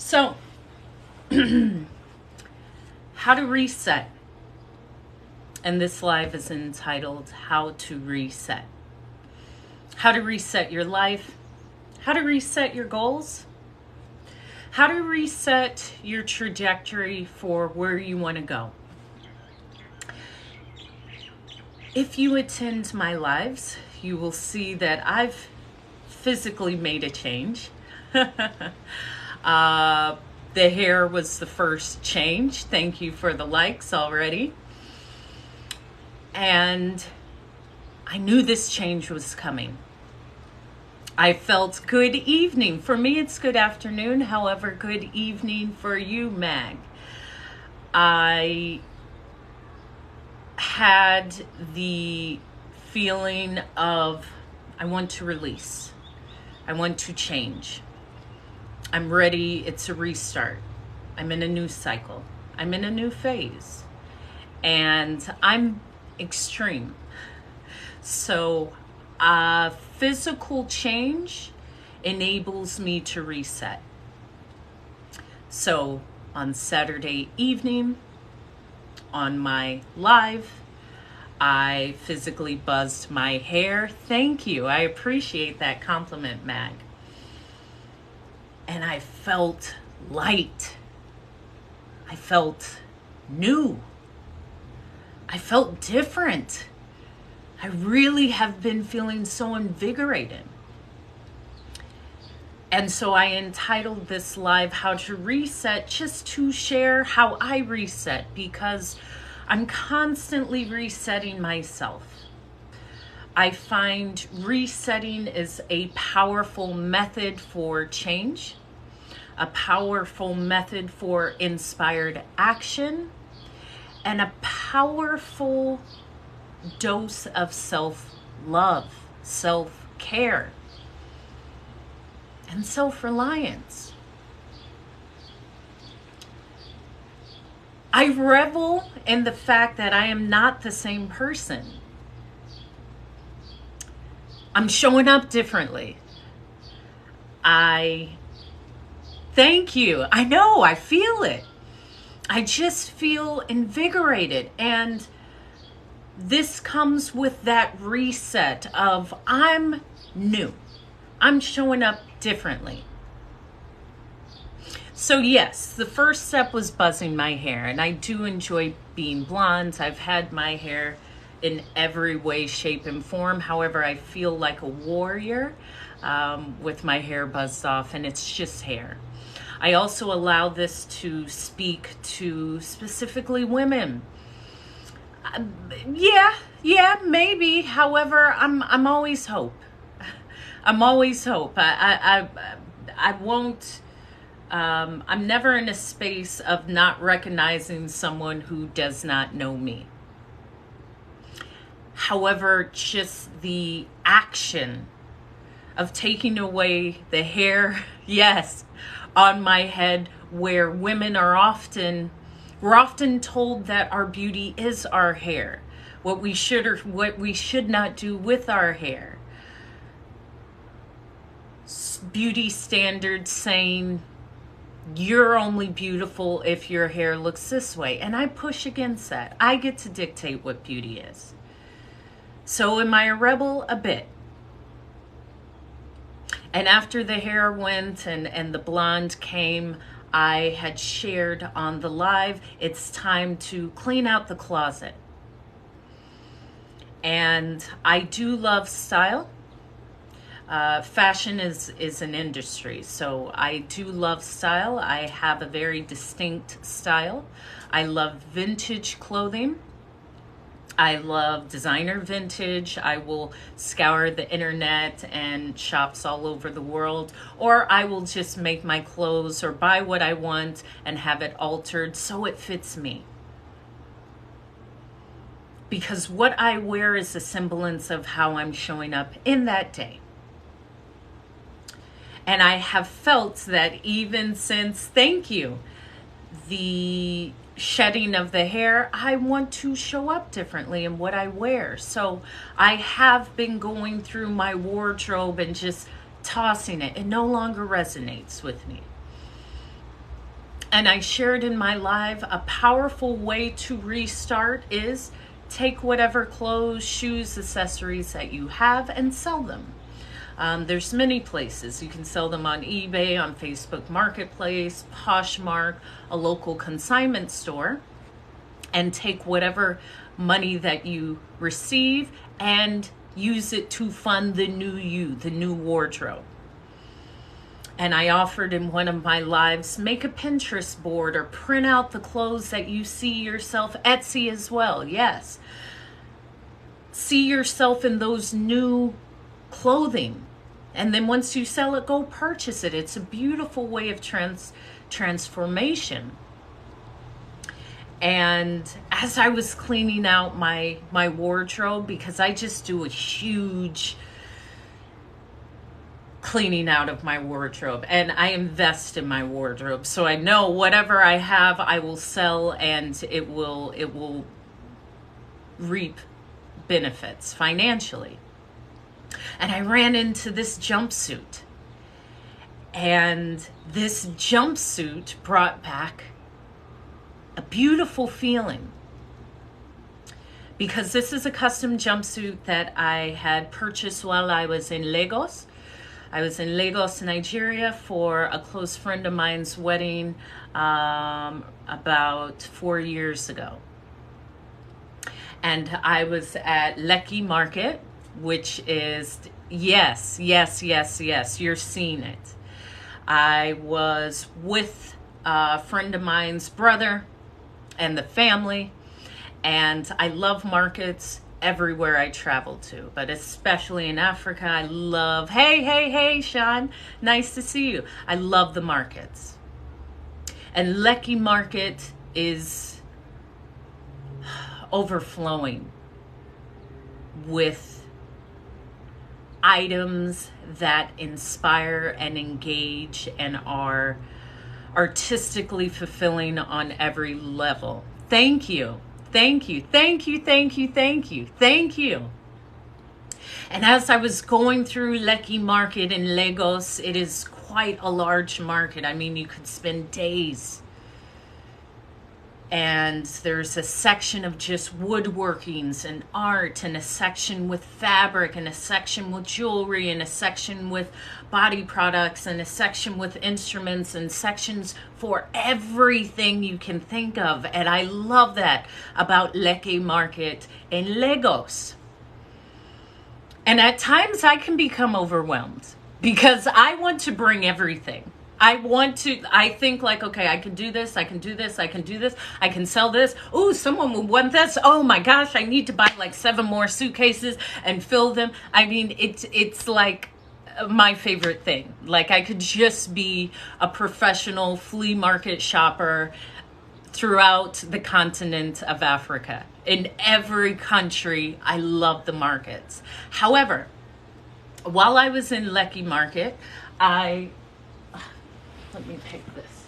So, how to reset. And this live is entitled How to Reset. How to reset your life, how to reset your goals, how to reset your trajectory for where you want to go. If you attend my lives, you will see that I've physically made a change. The hair was the first change. Thank you for the likes already. And I knew this change was coming. I felt good evening. For me, it's good afternoon. However, good evening for you, Mag. I had the feeling of I want to release. I want to change. I'm ready. It's a restart. I'm in a new cycle. I'm in a new phase. And I'm extreme. So physical change enables me to reset. So on Saturday evening, on my live, I physically buzzed my hair. Thank you. I appreciate that compliment, Mag. And I felt light. I felt new. I felt different. I really have been feeling so invigorated. And so I entitled this live How to Reset, just to share how I reset, because I'm constantly resetting myself. I find resetting is a powerful method for change, a powerful method for inspired action, and a powerful dose of self-love, self-care, and self-reliance. I revel in the fact that I am not the same person. I'm showing up differently. Thank you. I know, I feel it. I just feel invigorated. And this comes with that reset of I'm new. I'm showing up differently. So yes, the first step was buzzing my hair. And I do enjoy being blonde. I've had my hair in every way, shape, and form. However, I feel like a warrior with my hair buzzed off, and it's just hair. I also allow this to speak to specifically women. Yeah, maybe. However, I'm always hope. I'm always hope. I won't. I'm never in a space of not recognizing someone who does not know me. However, just the action of taking away the hair, yes, on my head, where women are we're often told that our beauty is our hair, what we should or what we should not do with our hair. Beauty standards saying you're only beautiful if your hair looks this way. And I push against that. I get to dictate what beauty is. So am I a rebel? A bit. And after the hair went and the blonde came, I had shared on the live, it's time to clean out the closet. And I do love style. Fashion is an industry, so I do love style. I have a very distinct style. I love vintage clothing. I love designer vintage. I will scour the internet and shops all over the world, or I will just make my clothes or buy what I want and have it altered so it fits me. Because what I wear is a semblance of how I'm showing up in that day. And I have felt that even since, thank you, the shedding of the hair, I want to show up differently in what I wear. So I have been going through my wardrobe and just tossing it. It no longer resonates with me. And I shared in my live, a powerful way to restart is take whatever clothes, shoes, accessories that you have and sell them. There's many places. You can sell them on eBay, on Facebook Marketplace, Poshmark, a local consignment store, and take whatever money that you receive and use it to fund the new you, the new wardrobe. And I offered in one of my lives, make a Pinterest board or print out the clothes that you see yourself, Etsy as well, yes. See yourself in those new clothing. And then once you sell it, go purchase it. It's a beautiful way of transformation. And as I was cleaning out my wardrobe, because I just do a huge cleaning out of my wardrobe, and I invest in my wardrobe, so I know whatever I have I will sell, and it will reap benefits financially. And I ran into this jumpsuit, and this jumpsuit brought back a beautiful feeling, because this is a custom jumpsuit that I had purchased while I was in Lagos. I was in Lagos, Nigeria for a close friend of mine's wedding about 4 years ago. And I was at Lekki Market, which is, yes, you're seeing it. I was with a friend of mine's brother and the family, and I love markets everywhere I travel to, but especially in Africa. I love, hey, Sean, nice to see you. I love the markets. And Lekki Market is overflowing with items that inspire and engage and are artistically fulfilling on every level. Thank you. Thank you. And as I was going through Lekki Market in Lagos, it is quite a large market. I mean, you could spend days. And there's a section of just woodworkings and art, and a section with fabric, and a section with jewelry, and a section with body products, and a section with instruments, and sections for everything you can think of. And I love that about Lekki Market in Lagos. And at times I can become overwhelmed because I want to bring everything. I think like, okay, I can do this, I can sell this. Ooh, someone will want this. Oh my gosh, I need to buy like 7 more suitcases and fill them. I mean, it's like my favorite thing. Like, I could just be a professional flea market shopper throughout the continent of Africa. In every country, I love the markets. However, while I was in Lekki Market, let me pick this.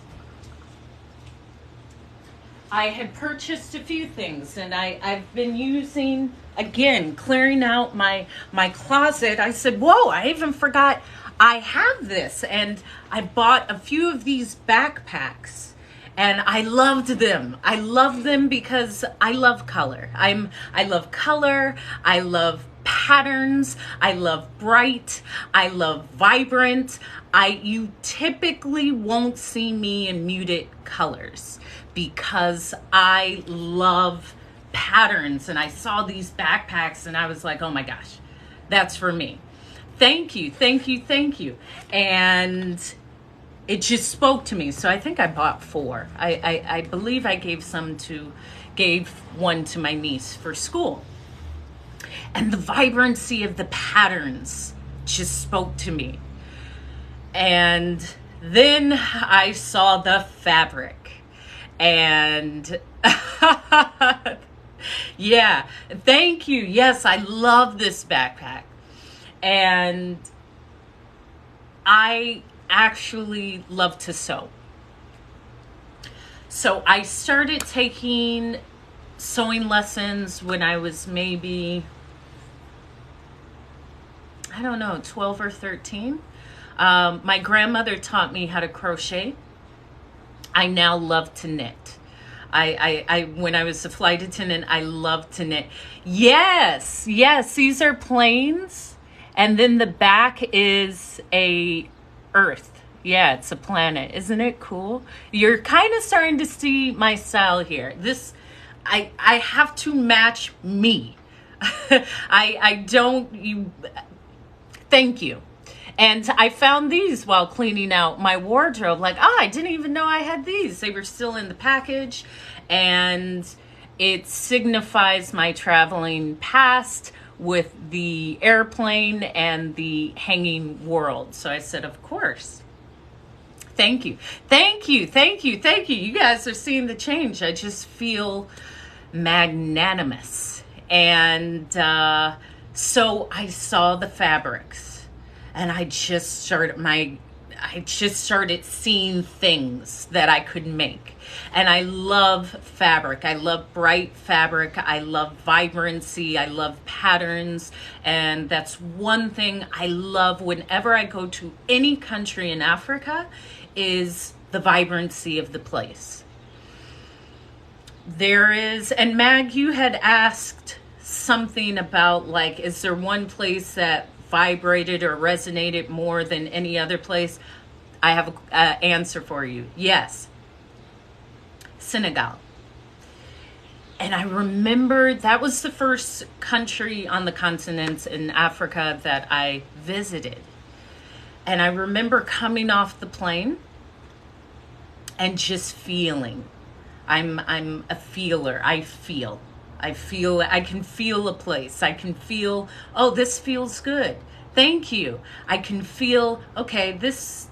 I had purchased a few things, and I've been using, again, clearing out my closet. I said, whoa, I even forgot I have this. And I bought a few of these backpacks, and I loved them. I love them because I love color. I love color. I love patterns. I love bright. I love vibrant. You typically won't see me in muted colors because I love patterns. And I saw these backpacks and I was like, oh my gosh, that's for me. Thank you. And it just spoke to me. So I think I bought 4. I believe I gave one to my niece for school. And the vibrancy of the patterns just spoke to me. And then I saw the fabric. And yeah, thank you. Yes, I love this backpack. And I actually love to sew. So I started taking sewing lessons when I was maybe, 12 or 13. My grandmother taught me how to crochet. I now love to knit. I when I was a flight attendant, I loved to knit. Yes, these are planes, and then the back is a Earth. Yeah, it's a planet. Isn't it cool? You're kind of starting to see my style here. I have to match me. I don't, thank you. And I found these while cleaning out my wardrobe. Like, I didn't even know I had these. They were still in the package. And it signifies my traveling past with the airplane and the hanging world. So I said, of course. Thank you. You guys are seeing the change. I just feel magnanimous. And so I saw the fabrics. And I just started seeing things that I could make. And I love fabric. I love bright fabric. I love vibrancy. I love patterns. And that's one thing I love whenever I go to any country in Africa is the vibrancy of the place. There is, and Mag, you had asked something about, like, is there one place that vibrated or resonated more than any other place? I have an answer for you. Yes. Senegal. And I remember that was the first country on the continent in Africa that I visited. And I remember coming off the plane and just feeling. I'm a feeler. I can feel a place. I can feel, oh, this feels good. Thank you. I can feel, okay, this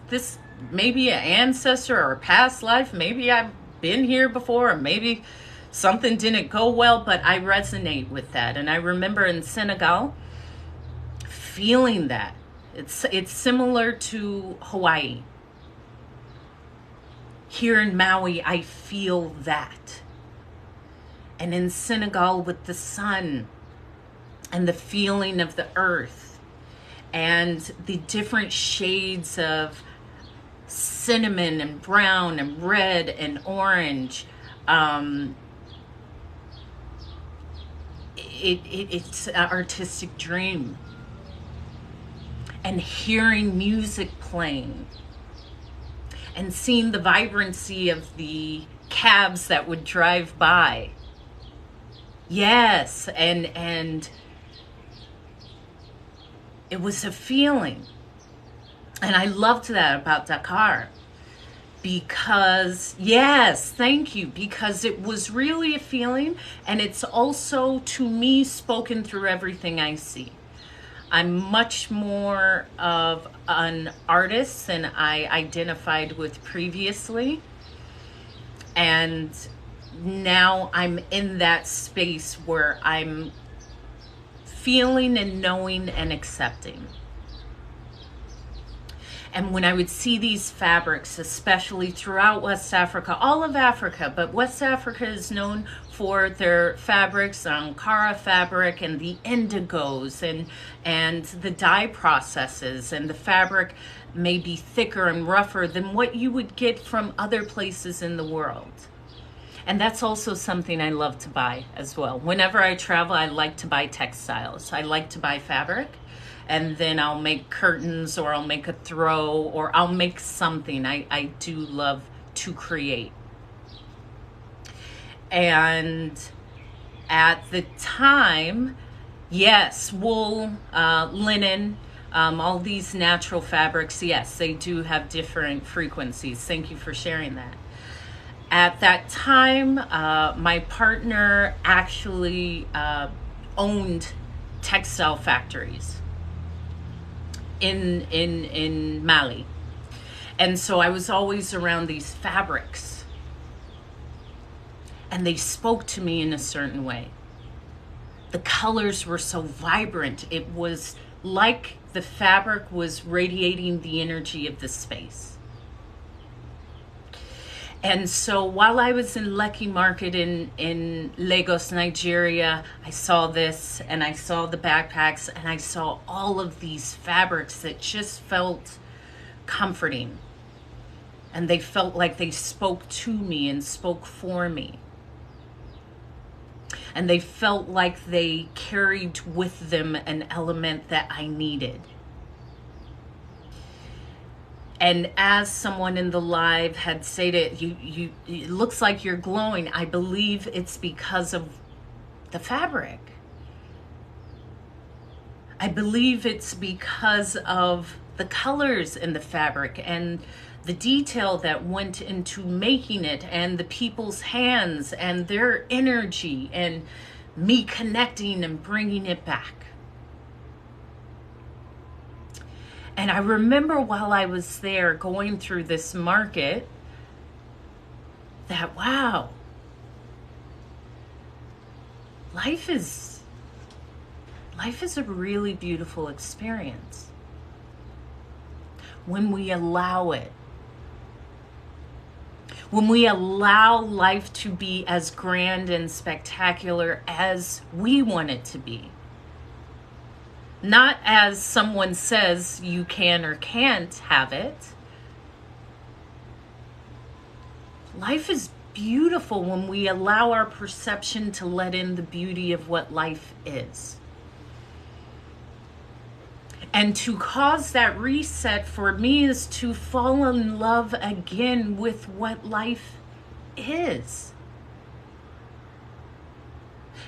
may be an ancestor or a past life. Maybe I've been here before, or maybe something didn't go well, but I resonate with that. And I remember in Senegal feeling that. It's similar to Hawaii. Here in Maui, I feel that. And in Senegal with the sun and the feeling of the earth and the different shades of cinnamon and brown and red and orange. It's an artistic dream. And hearing music playing and seeing the vibrancy of the cabs that would drive by. Yes, and it was a feeling. And I loved that about Dakar. Because, yes, thank you. Because it was really a feeling, and it's also, to me, spoken through everything I see. I'm much more of an artist than I identified with previously. And now I'm in that space where I'm feeling and knowing and accepting. And when I would see these fabrics, especially throughout West Africa, all of Africa, but West Africa is known for their fabrics, Ankara fabric and the indigos and the dye processes, and the fabric may be thicker and rougher than what you would get from other places in the world. And that's also something I love to buy as well. Whenever I travel, I like to buy textiles. I like to buy fabric. And then I'll make curtains, or I'll make a throw, or I'll make something. I do love to create. And at the time, yes, wool, linen, all these natural fabrics, yes, they do have different frequencies. Thank you for sharing that. At that time, my partner actually owned textile factories in Mali. And so I was always around these fabrics. And they spoke to me in a certain way. The colors were so vibrant. It was like the fabric was radiating the energy of the space. And so while I was in Lekki Market in Lagos, Nigeria, I saw this, and I saw the backpacks, and I saw all of these fabrics that just felt comforting. and they felt like they spoke to me and spoke for me. And they felt like they carried with them an element that I needed. And as someone in the live had stated, it looks like you're glowing. I believe it's because of the fabric. I believe it's because of the colors in the fabric and the detail that went into making it, and the people's hands and their energy, and me connecting and bringing it back. And I remember while I was there going through this market that, wow, life is a really beautiful experience when we allow it. When we allow life to be as grand and spectacular as we want it to be. Not as someone says you can or can't have it. Life is beautiful when we allow our perception to let in the beauty of what life is. And to cause that reset for me is to fall in love again with what life is.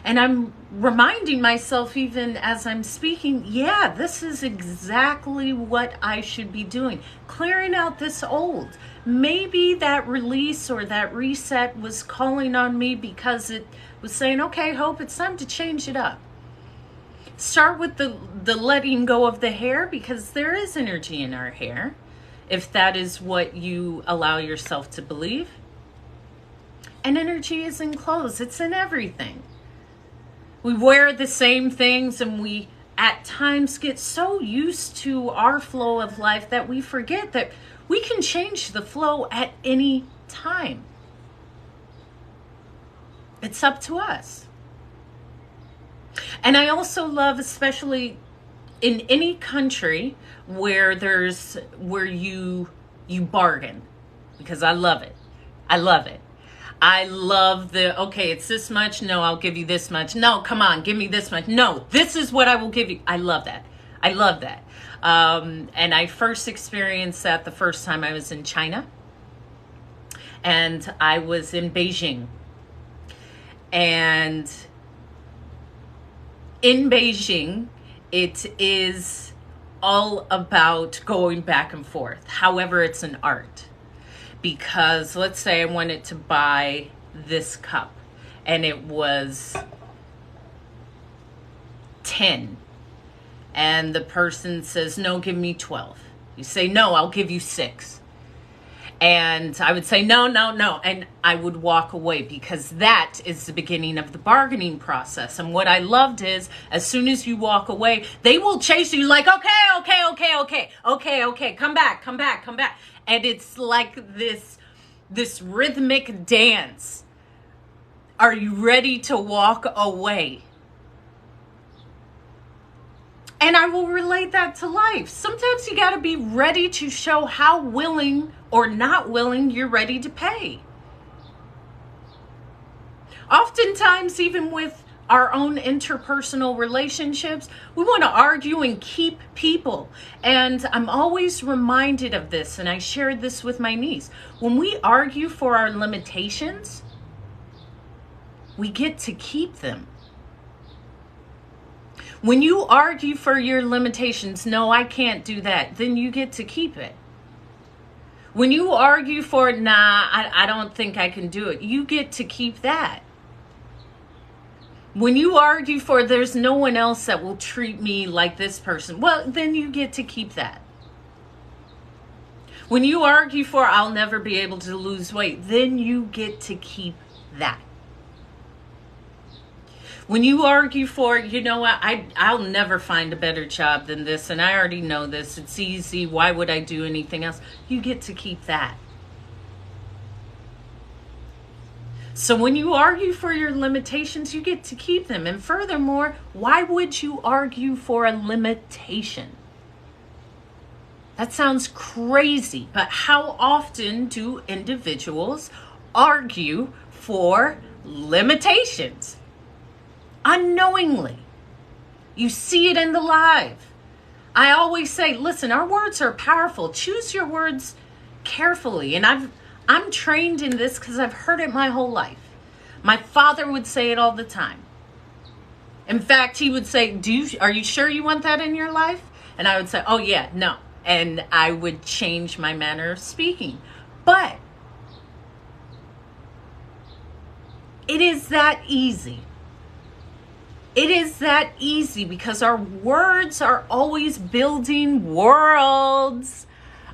And I'm reminding myself even as I'm speaking, yeah, this is exactly what I should be doing. Clearing out this old. Maybe that release or that reset was calling on me because it was saying, okay, Hope, it's time to change it up. Start with the letting go of the hair, because there is energy in our hair, if that is what you allow yourself to believe. And energy is in clothes. It's in everything. We wear the same things, and we at times get so used to our flow of life that we forget that we can change the flow at any time. It's up to us. And I also love, especially in any country where you bargain, because I love it. I love it. I love okay, it's this much. No, I'll give you this much. No, come on, give me this much. No, this is what I will give you. I love that. I love that. And I first experienced that the first time I was in China. And I was in Beijing. And in Beijing, it is all about going back and forth. However, it's an art. Because let's say I wanted to buy this cup and it was 10. And the person says, no, give me 12. You say, no, I'll give you 6. And I would say, no, no, no. And I would walk away, because that is the beginning of the bargaining process. And what I loved is, as soon as you walk away, they will chase you like, okay, come back. And it's like this rhythmic dance. Are you ready to walk away? And I will relate that to life. Sometimes you got to be ready to show how willing or not willing you're ready to pay. Oftentimes, even with our own interpersonal relationships, we want to argue and keep people. And I'm always reminded of this, and I shared this with my niece. When we argue for our limitations, we get to keep them. When you argue for your limitations, no, I can't do that, then you get to keep it. When you argue for, nah, I don't think I can do it, you get to keep that. When you argue for, there's no one else that will treat me like this person, well, then you get to keep that. When you argue for, I'll never be able to lose weight, then you get to keep that. When you argue for, you know what, I'll never find a better job than this, and I already know this, it's easy, why would I do anything else? You get to keep that. So when you argue for your limitations, you get to keep them. And furthermore, why would you argue for a limitation? That sounds crazy, but how often do individuals argue for limitations? Unknowingly. You see it in the live. I always say, listen, our words are powerful. Choose your words carefully. And I'm trained in this because I've heard it my whole life. My father would say it all the time. In fact, he would say, are you sure you want that in your life? And I would say, oh yeah, no. And I would change my manner of speaking. But it is that easy. It is that easy because our words are always building worlds.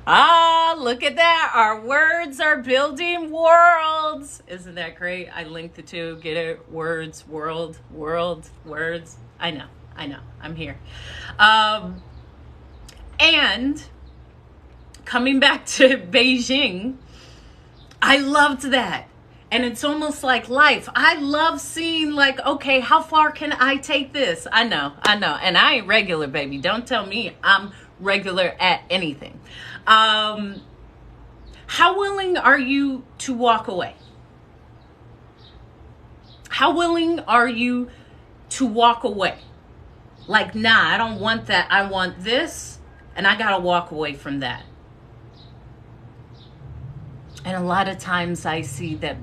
Ah, look at that. Our words are building worlds. Isn't that great? I linked the two. Get it? Words, world, words. I know. I'm here. And coming back to Beijing, I loved that. And it's almost like life. I love seeing like, okay, how far can I take this? I know. And I ain't regular, baby. Don't tell me I'm regular at anything. How willing are you to walk away? How willing are you to walk away? Like, nah, I don't want that. I want this, and I gotta walk away from that. And a lot of times I see that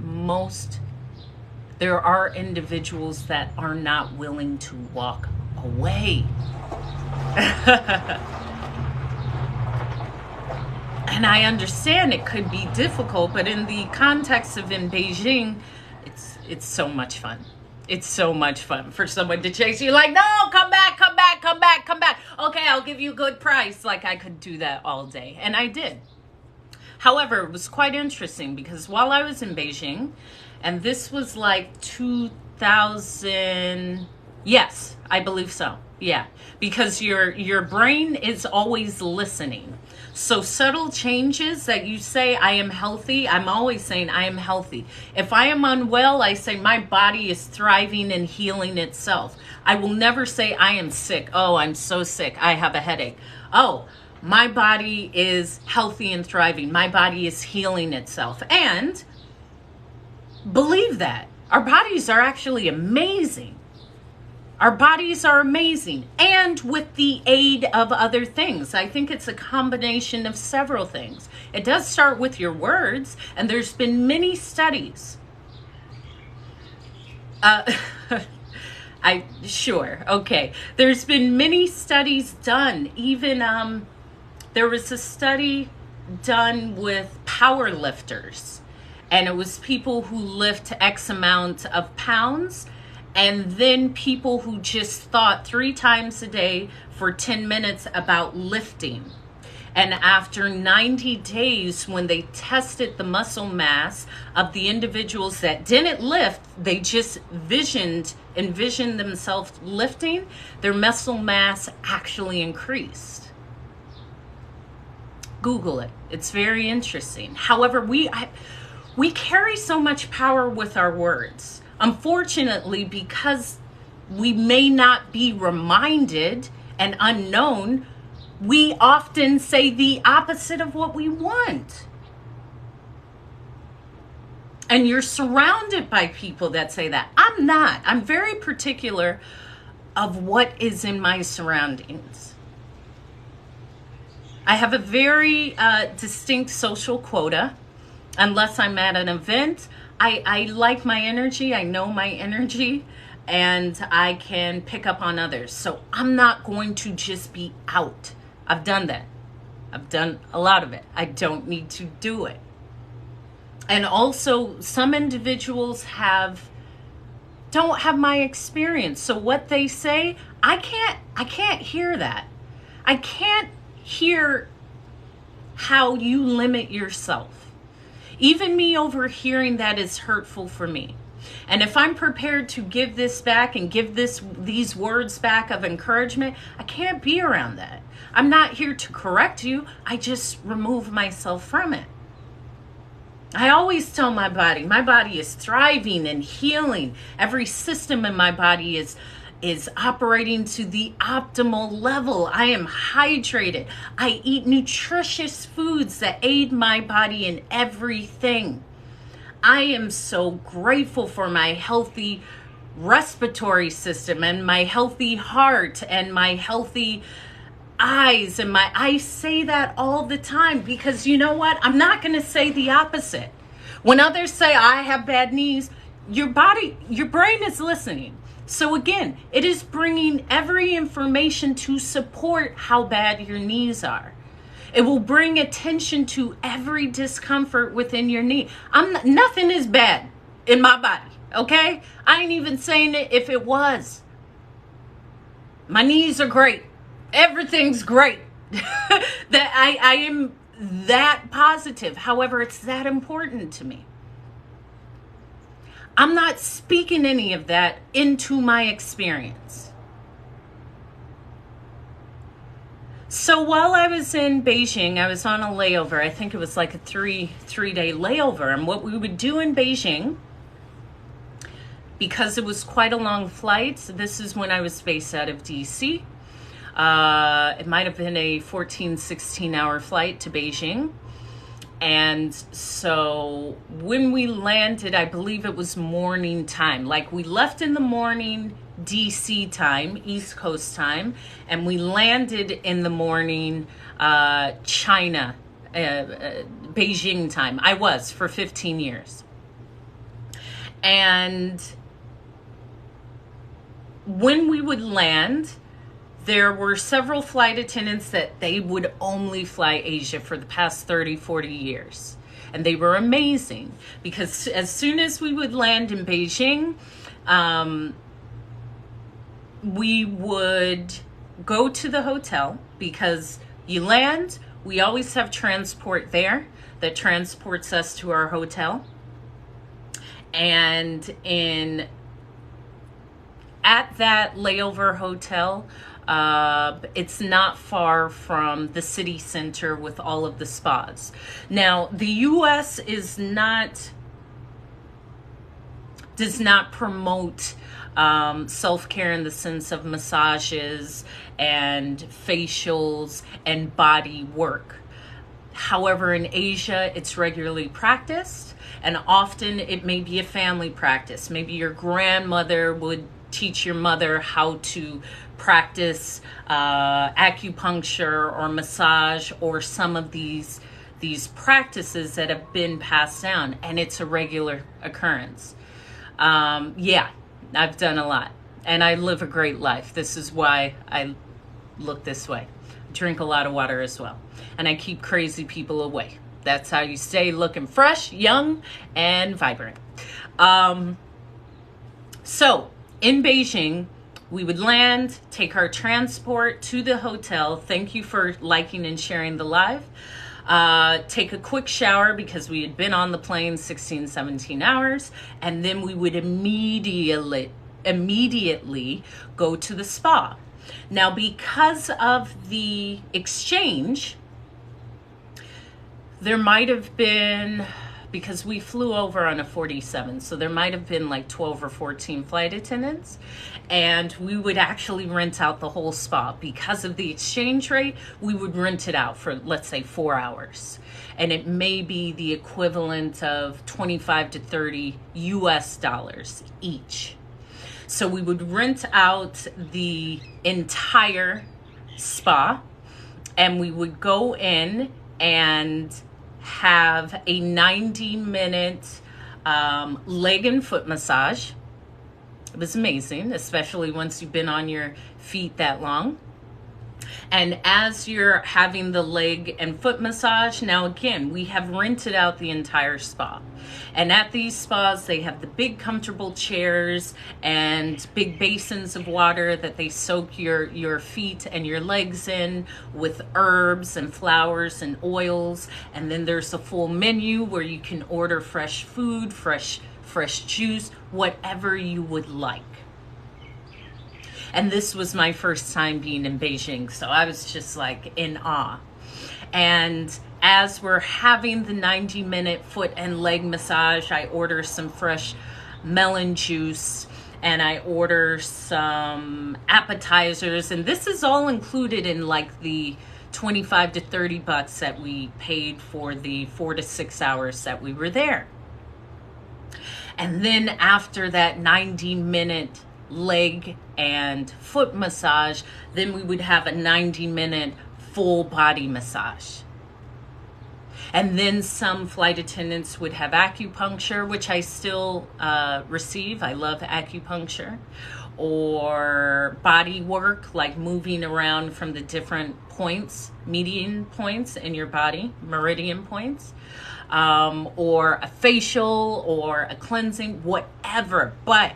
there are individuals that are not willing to walk away. And I understand it could be difficult, but in the context of in Beijing, it's so much fun. It's so much fun for someone to chase you like, no, come back. Okay, I'll give you a good price. Like I could do that all day. And I did. However, it was quite interesting because while I was in Beijing, and this was like 2000, yes, I believe so. Yeah, because your brain is always listening. So subtle changes that you say, I am healthy, I'm always saying I am healthy. If I am unwell, I say my body is thriving and healing itself. I will never say I am sick. Oh, I'm so sick. I have a headache. Oh, my body is healthy and thriving. My body is healing itself. And believe that. Our bodies are actually amazing. Our bodies are amazing. And with the aid of other things. I think it's a combination of several things. It does start with your words. And there's been many studies. Okay. There's been many studies done. Even there was a study done with power lifters, and it was people who lift X amount of pounds, and then people who just thought 3 times a day for 10 minutes about lifting. And after 90 days, when they tested the muscle mass of the individuals that didn't lift, they just envisioned themselves lifting, their muscle mass actually increased. Google it. It's very interesting. However, we carry so much power with our words. Unfortunately, because we may not be reminded and unknown, we often say the opposite of what we want. And you're surrounded by people that say that. I'm not. I'm very particular of what is in my surroundings. I have a very distinct social quota. Unless I'm at an event, I like my energy. I know my energy, and I can pick up on others. So I'm not going to just be out. I've done that. I've done a lot of it. I don't need to do it. And also, some individuals don't have my experience. So what they say, I can't hear that. I can't hear how you limit yourself. Even me overhearing that is hurtful for me. And if I'm prepared to give this back and give these words back of encouragement, I can't be around that. I'm not here to correct you. I just remove myself from it. I always tell my body is thriving and healing. Every system in my body is is operating to the optimal level. I am hydrated. I eat nutritious foods that aid my body in everything. I am so grateful for my healthy respiratory system and my healthy heart and my healthy eyes and I say that all the time, because you know what? I'm not going to say the opposite. When others say I have bad knees, your brain is listening. So again, it is bringing every information to support how bad your knees are. It will bring attention to every discomfort within your knee. Nothing is bad in my body, okay? I ain't even saying it if it was. My knees are great. Everything's great. That I am that positive. However, it's that important to me. I'm not speaking any of that into my experience. So while I was in Beijing, I was on a layover. I think it was like a three-day layover. And what we would do in Beijing, because it was quite a long flight, this is when I was based out of DC. It might have been a 16 hour flight to Beijing. And so when we landed, I believe it was morning time. Like we left in the morning DC time, East Coast time, and we landed in the morning China, Beijing time. I was for 15 years. And when we would land, there were several flight attendants that they would only fly Asia for the past 30, 40 years. And they were amazing, because as soon as we would land in Beijing, we would go to the hotel, because you land, we always have transport there that transports us to our hotel. And at that layover hotel, it's not far from the city center with all of the spas. Now, the U.S. does not promote self-care in the sense of massages and facials and body work. However, in Asia, it's regularly practiced, and often it may be a family practice. Maybe your grandmother would teach your mother how to practice acupuncture or massage or some of these practices that have been passed down, and it's a regular occurrence. Yeah, I've done a lot, and I live a great life. This is why I look this way. Drink a lot of water as well, and I keep crazy people away. That's how you stay looking fresh, young, and vibrant. So in Beijing, we would land, take our transport to the hotel. Thank you for liking and sharing the live. Take a quick shower, because we had been on the plane 16, 17 hours. And then we would immediately go to the spa. Now, because of the exchange, there might have been, because we flew over on a 47, so there might have been like 12 or 14 flight attendants, and we would actually rent out the whole spa. Because of the exchange rate, we would rent it out for, let's say, 4 hours, and it may be the equivalent of 25 to 30 US dollars each. So we would rent out the entire spa, and we would go in and have a 90-minute leg and foot massage. It was amazing, especially once you've been on your feet that long. And as you're having the leg and foot massage, now again, we have rented out the entire spa. And at these spas, they have the big comfortable chairs and big basins of water that they soak your feet and your legs in with herbs and flowers and oils. And then there's a full menu where you can order fresh food, fresh juice, whatever you would like. And this was my first time being in Beijing, so I was just like in awe. And as we're having the 90-minute foot and leg massage, I order some fresh melon juice, and I order some appetizers, and this is all included in like the 25 to 30 bucks that we paid for the 4 to 6 hours that we were there. And then after that 90-minute leg and foot massage, then we would have a 90-minute full body massage. And then some flight attendants would have acupuncture, which I still receive. I love acupuncture. Or body work, like moving around from the different points, median points in your body, meridian points. Or a facial or a cleansing, whatever. But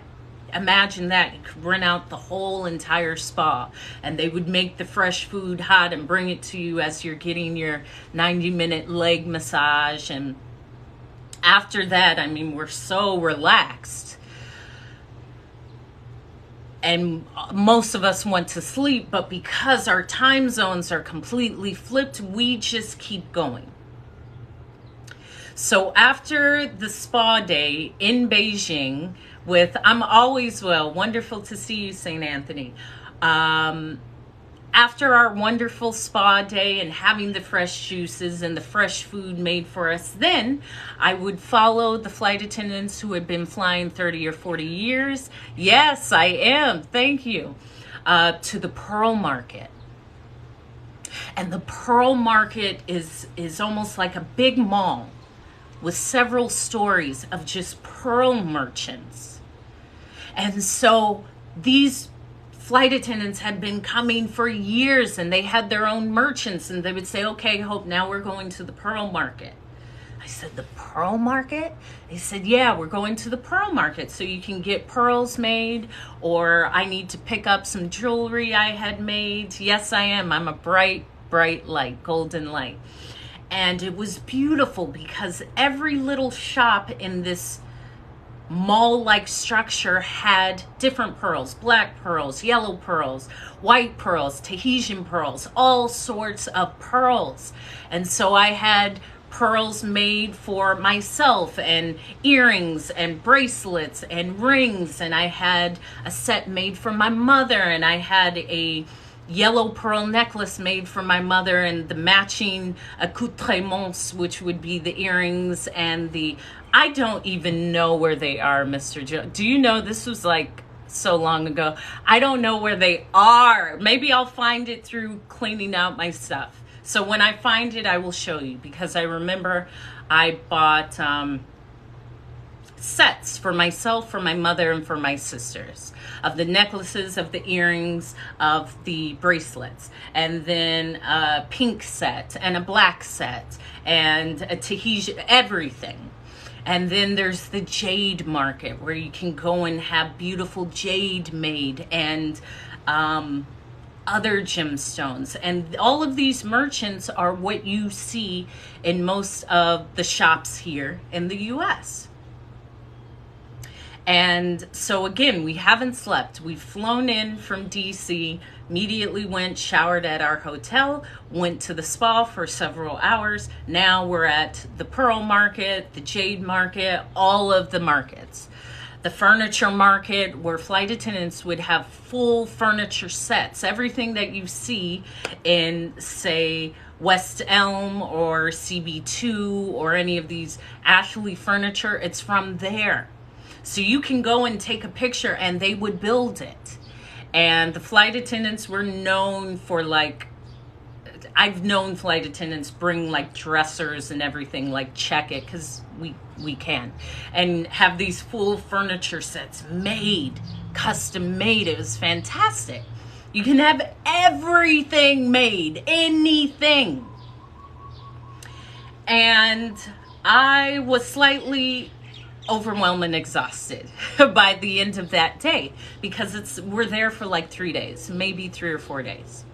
imagine that you could rent out the whole entire spa, and they would make the fresh food hot and bring it to you as you're getting your 90-minute leg massage. And after that, I mean, we're so relaxed, and most of us want to sleep, but because our time zones are completely flipped, we just keep going. So after the spa day in Beijing with, I'm always well, wonderful to see you, St. Anthony. After our wonderful spa day and having the fresh juices and the fresh food made for us, then I would follow the flight attendants who had been flying 30 or 40 years. Yes, I am. Thank you. To the Pearl Market. And the Pearl Market is almost like a big mall with several stories of just pearl merchants. And so these flight attendants had been coming for years, and they had their own merchants, and they would say, okay, Hope, now we're going to the Pearl Market. I said, the Pearl Market? They said, yeah, we're going to the Pearl Market so you can get pearls made, or I need to pick up some jewelry I had made. Yes, I am. I'm a bright, bright light, golden light. And it was beautiful because every little shop in this mall-like structure had different pearls, black pearls, yellow pearls, white pearls, Tahitian pearls, all sorts of pearls. And so I had pearls made for myself, and earrings and bracelets and rings, and I had a set made for my mother, and I had a yellow pearl necklace made for my mother, and the matching accoutrements, which would be the earrings and the, I don't even know where they are, Mr. Joe. Do you know, this was like so long ago. I don't know where they are. Maybe I'll find it through cleaning out my stuff. So when I find it, I will show you, because I remember I bought sets for myself, for my mother, and for my sisters, of the necklaces, of the earrings, of the bracelets, and then a pink set and a black set and a Tahitian, everything. And then there's the jade market where you can go and have beautiful jade made, and other gemstones. And all of these merchants are what you see in most of the shops here in the US. And so again, we haven't slept. We've flown in from DC, immediately went, showered at our hotel, went to the spa for several hours. Now we're at the Pearl Market, the Jade Market, all of the markets. The furniture market, where flight attendants would have full furniture sets, everything that you see in, say, West Elm or CB2 or any of these Ashley Furniture, it's from there. So you can go and take a picture, and they would build it. And the flight attendants were known for, like, I've known flight attendants bring like dressers and everything, like check it, because we can, and have these full furniture sets made, custom made. It was fantastic. You can have everything made, anything. And I was slightly overwhelmed and exhausted by the end of that day, because we're there for like 3 days, maybe 3 or 4 days.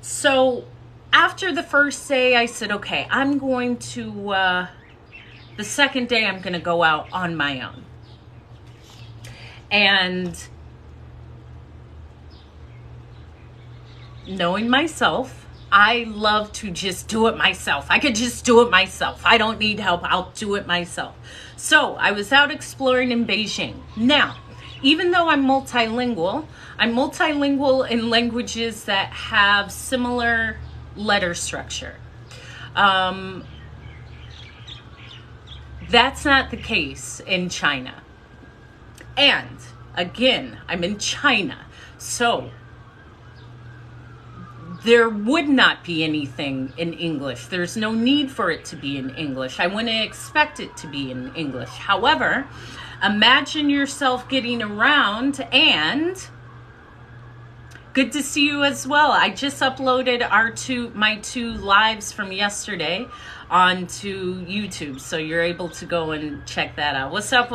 So after the first day, I said, okay, I'm going to, the second day, I'm going to go out on my own. And knowing myself, I love to just do it myself. I could just do it myself. I don't need help. I'll do it myself. So I was out exploring in Beijing. Now, even though I'm multilingual in languages that have similar letter structure. That's not the case in China. And again, I'm in China, so there would not be anything in English. There's no need for it to be in English. I wouldn't expect it to be in English. However, imagine yourself getting around, and good to see you as well. I just uploaded my two lives from yesterday onto YouTube, so you're able to go and check that out. What's up?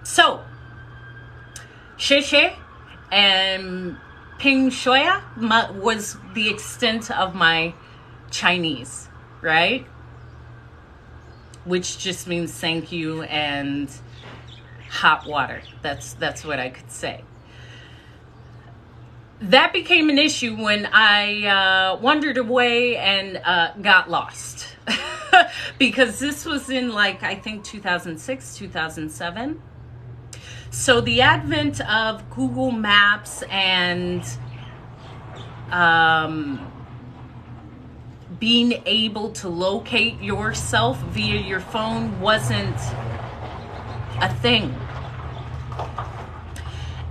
So, 谢谢 and Ping Shuya was the extent of my Chinese, right? Which just means thank you and hot water. That's what I could say. That became an issue when I wandered away and got lost. Because this was in I think 2006, 2007. So the advent of Google Maps and being able to locate yourself via your phone wasn't a thing.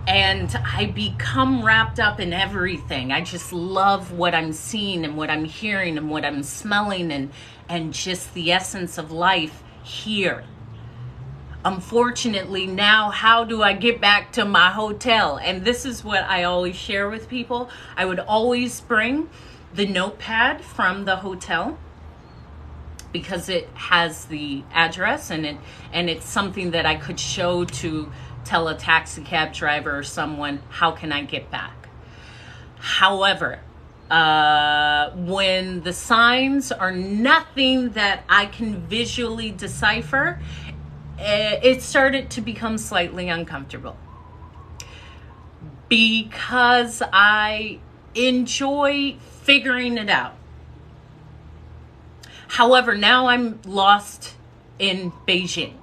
And I become wrapped up in everything. I just love what I'm seeing and what I'm hearing and what I'm smelling and just the essence of life here. Unfortunately, now how do I get back to my hotel? And this is what I always share with people. I would always bring the notepad from the hotel because it has the address and it's something that I could show to tell a taxi cab driver or someone, how can I get back? However, when the signs are nothing that I can visually decipher, it started to become slightly uncomfortable because I enjoy figuring it out. However, now I'm lost in Beijing.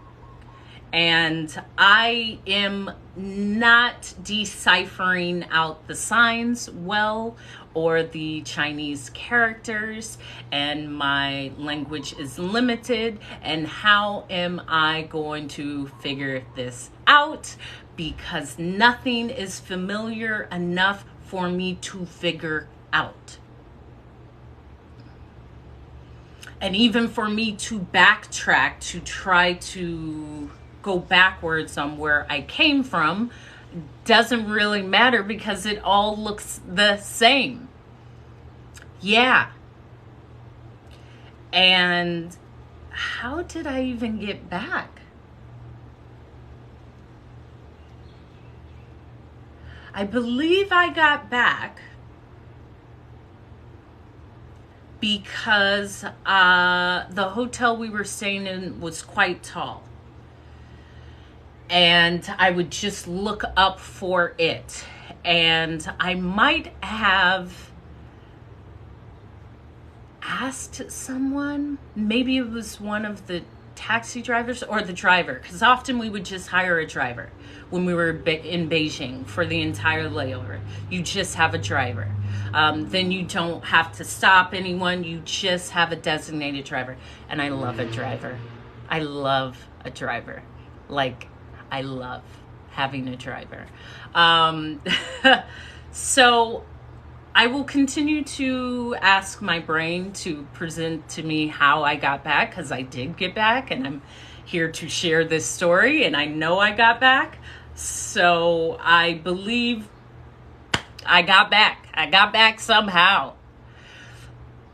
And I am not deciphering out the signs well or the Chinese characters, and my language is limited. And how am I going to figure this out? Because nothing is familiar enough for me to figure out. And even for me to backtrack, to try to go backwards on where I came from, doesn't really matter because it all looks the same. Yeah. And how did I even get back? I believe I got back because the hotel we were staying in was quite tall. And I would just look up for it. And I might have asked someone, maybe it was one of the taxi drivers or the driver, because often we would just hire a driver when we were in Beijing for the entire layover. You just have a driver. Then you don't have to stop anyone. You just have a designated driver. And I love a driver. I love a driver. I love having a driver. So I will continue to ask my brain to present to me how I got back, because I did get back and I'm here to share this story and I know I got back. So I believe I got back. I got back somehow.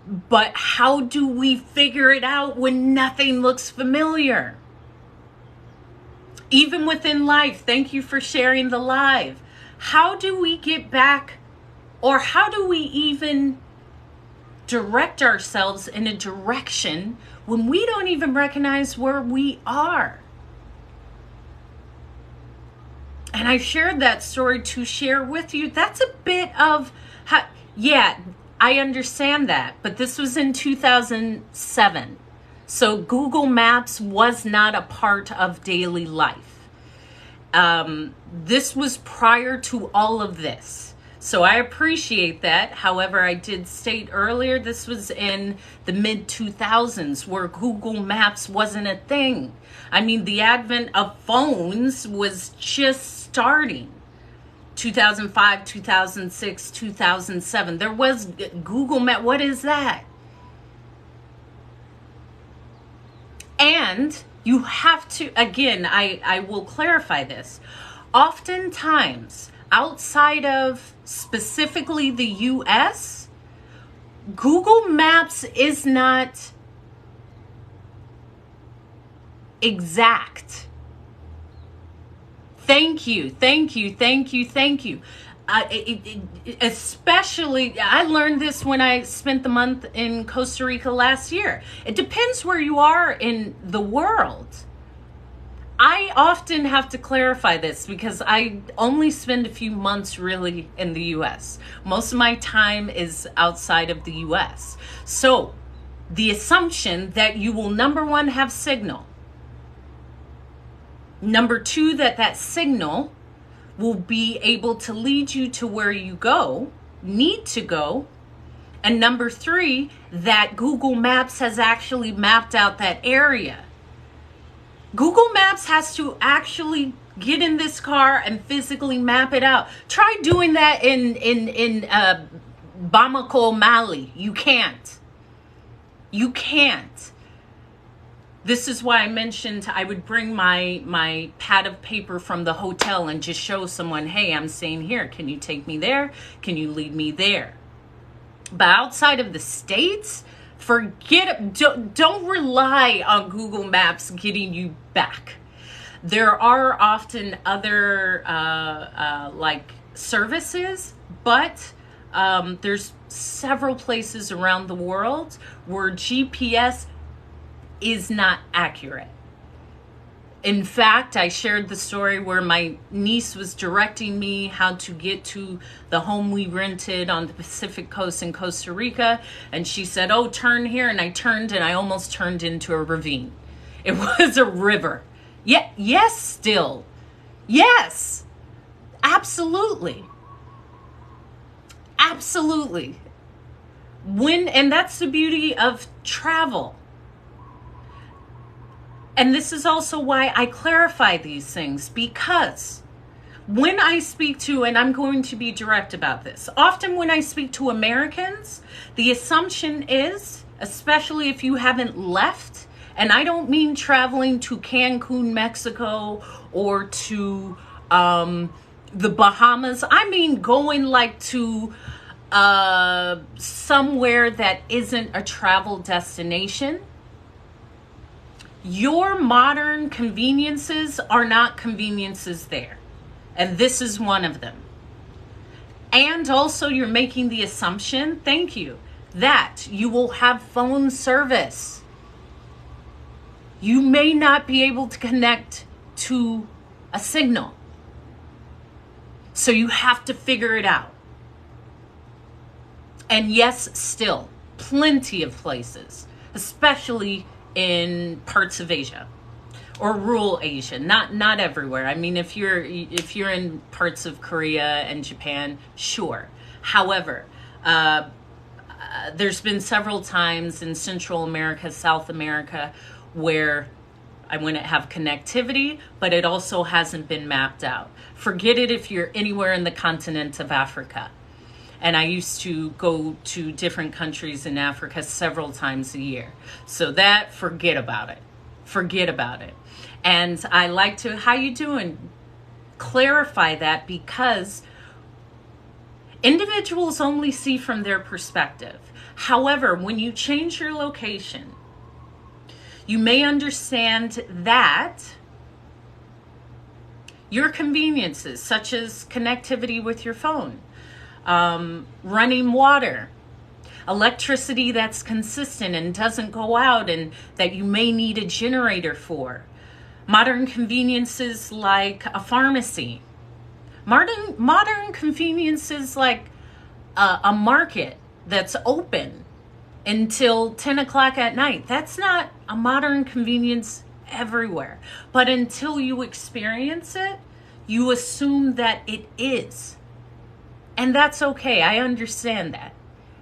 But how do we figure it out when nothing looks familiar? Even within life, thank you for sharing the live. How do we get back, or how do we even direct ourselves in a direction when we don't even recognize where we are? And I shared that story to share with you. That's a bit of, yeah, I understand that, but this was in 2007. So Google Maps was not a part of daily life. This was prior to all of this. So I appreciate that. However, I did state earlier, this was in the mid 2000s where Google Maps wasn't a thing. I mean, the advent of phones was just starting. 2005, 2006, 2007. There was Google Maps. What is that? And you have to, again, I will clarify this. Oftentimes, outside of specifically the US, Google Maps is not exact. Thank you. Especially, I learned this when I spent the month in Costa Rica last year. It depends where you are in the world. I often have to clarify this because I only spend a few months really in the US. Most of my time is outside of the US. So the assumption that you will, number one, have signal. Number two, that signal will be able to lead you to where you need to go. And number three, that Google Maps has actually mapped out that area. Google Maps has to actually get in this car and physically map it out. Try doing that in Bamako, Mali. You can't. This is why I mentioned I would bring my pad of paper from the hotel and just show someone, hey, I'm staying here. Can you take me there? Can you lead me there? But outside of the States, forget it. Don't rely on Google Maps getting you back. There are often other like services, but there's several places around the world where GPS is not accurate. In fact, I shared the story where my niece was directing me how to get to the home we rented on the Pacific Coast in Costa Rica. And she said, oh, turn here. And I turned and I almost turned into a ravine. It was a river. Yeah, yes, still. Yes, absolutely. Absolutely. And that's the beauty of travel. And this is also why I clarify these things, because when I speak to, and I'm going to be direct about this, often when I speak to Americans, the assumption is, especially if you haven't left, and I don't mean traveling to Cancun, Mexico, or to the Bahamas. I mean going like to somewhere that isn't a travel destination. Your modern conveniences are not conveniences there. And this is one of them. And also you're making the assumption, thank you, that you will have phone service. You may not be able to connect to a signal. So you have to figure it out. And yes, still, plenty of places, especially in parts of Asia or rural Asia, not everywhere. I mean, if you're in parts of Korea and Japan, sure. However, there's been several times in Central America, South America, where I wouldn't have connectivity, but it also hasn't been mapped out. Forget it if you're anywhere in the continent of Africa. And I used to go to different countries in Africa several times a year. So that, forget about it. Forget about it. And I like to, how you doing? Clarify that, because individuals only see from their perspective. However, when you change your location, you may understand that your conveniences, such as connectivity with your phone, running water, electricity that's consistent and doesn't go out and that you may need a generator for, modern conveniences like a pharmacy, modern conveniences like a market that's open until 10 o'clock at night. That's not a modern convenience everywhere. But until you experience it, You assume that it is. And that's okay. I understand that.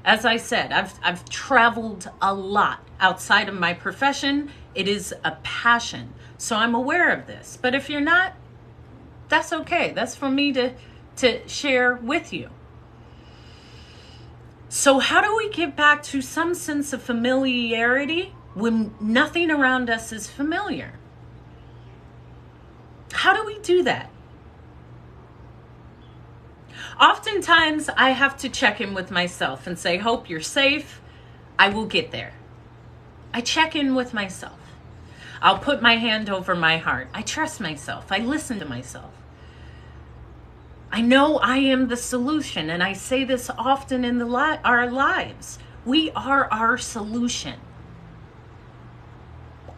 As I said, I've traveled a lot outside of my profession. It is a passion. So I'm aware of this. But if you're not, that's okay. That's for me to share with you. So how do we get back to some sense of familiarity when nothing around us is familiar? How do we do that? Oftentimes, I have to check in with myself and say, Hope, you're safe. I will get there. I check in with myself. I'll put my hand over my heart. I trust myself. I listen to myself. I know I am the solution, and I say this often in our lives. We are our solution.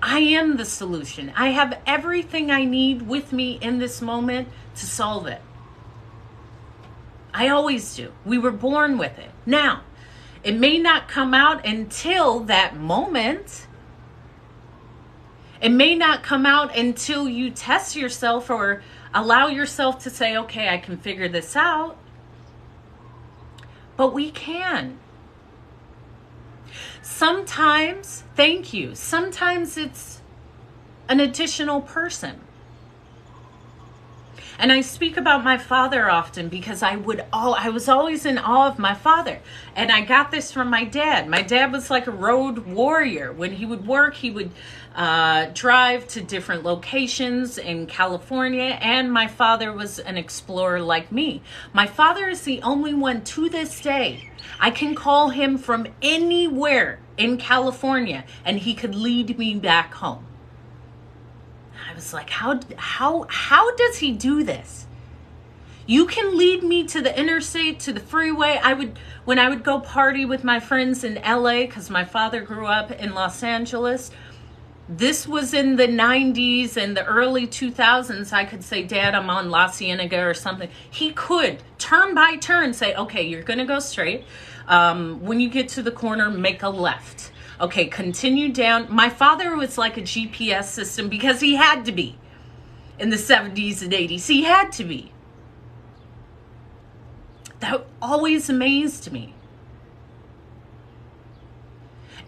I am the solution. I have everything I need with me in this moment to solve it. I always do. We were born with it. Now, it may not come out until that moment. It may not come out until you test yourself or allow yourself to say, okay, I can figure this out. But we can. Sometimes, thank you, sometimes it's an additional person. And I speak about my father often because I was always in awe of my father. And I got this from my dad. My dad was like a road warrior. When he would work, he would drive to different locations in California. And my father was an explorer like me. My father is the only one to this day. I can call him from anywhere in California and he could lead me back home. I was like, how does he do this? You can lead me to the interstate, to the freeway. When I would go party with my friends in LA, because my father grew up in Los Angeles. This was in the 90s and the early 2000s. I could say, Dad, I'm on La Cienega or something. He could turn by turn say, okay, you're going to go straight. When you get to the corner, make a left. Okay, continue down. My father was like a GPS system because he had to be in the 70s and 80s. He had to be. That always amazed me.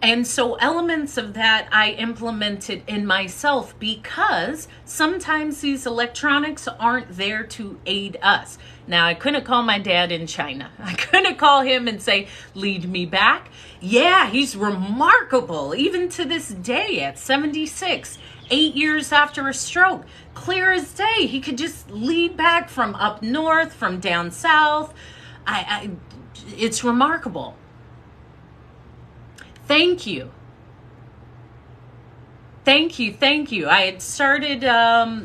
And so elements of that I implemented in myself because sometimes these electronics aren't there to aid us. Now, I couldn't call my dad in China. I couldn't call him and say, lead me back. Yeah, he's remarkable. Even to this day at 76, 8 years after a stroke, clear as day. He could just lead back from up north, from down south. It's remarkable. Thank you. Thank you. I had started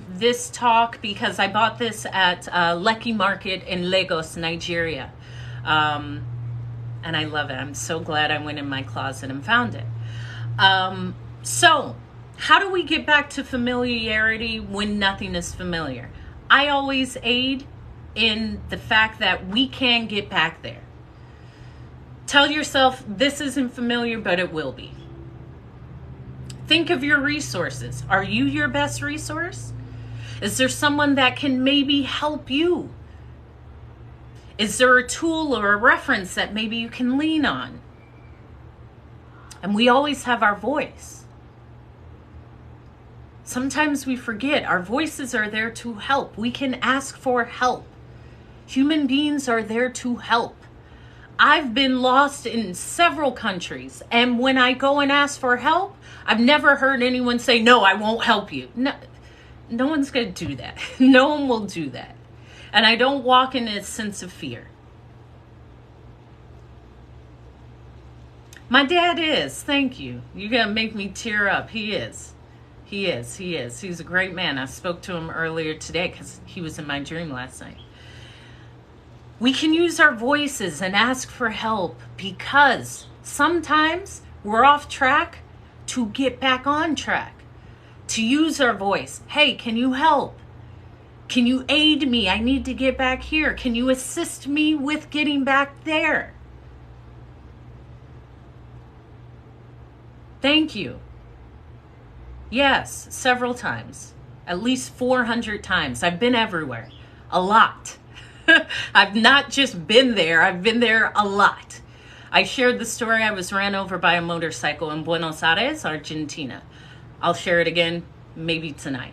this talk because I bought this at Lekki Market in Lagos, Nigeria. And I love it. I'm so glad I went in my closet and found it. So, how do we get back to familiarity when nothing is familiar? I always aid in the fact that we can get back there. Tell yourself, this isn't familiar, but it will be. Think of your resources. Are you your best resource? Is there someone that can maybe help you? Is there a tool or a reference that maybe you can lean on? And we always have our voice. Sometimes we forget our voices are there to help. We can ask for help. Human beings are there to help. I've been lost in several countries, and when I go and ask for help, I've never heard anyone say, no, I won't help you. No one's going to do that. No one will do that. And I don't walk in a sense of fear. My dad is. Thank you. You're going to make me tear up. He is. He's a great man. I spoke to him earlier today because he was in my dream last night. We can use our voices and ask for help because sometimes we're off track to get back on track. To use our voice. Hey, can you help? Can you aid me? I need to get back here. Can you assist me with getting back there? Thank you. Yes, several times. At least 400 times. I've been everywhere. a lot. I've not just been there, I've been there a lot. I shared the story. I was ran over by a motorcycle in Buenos Aires, Argentina. I'll share it again, maybe tonight.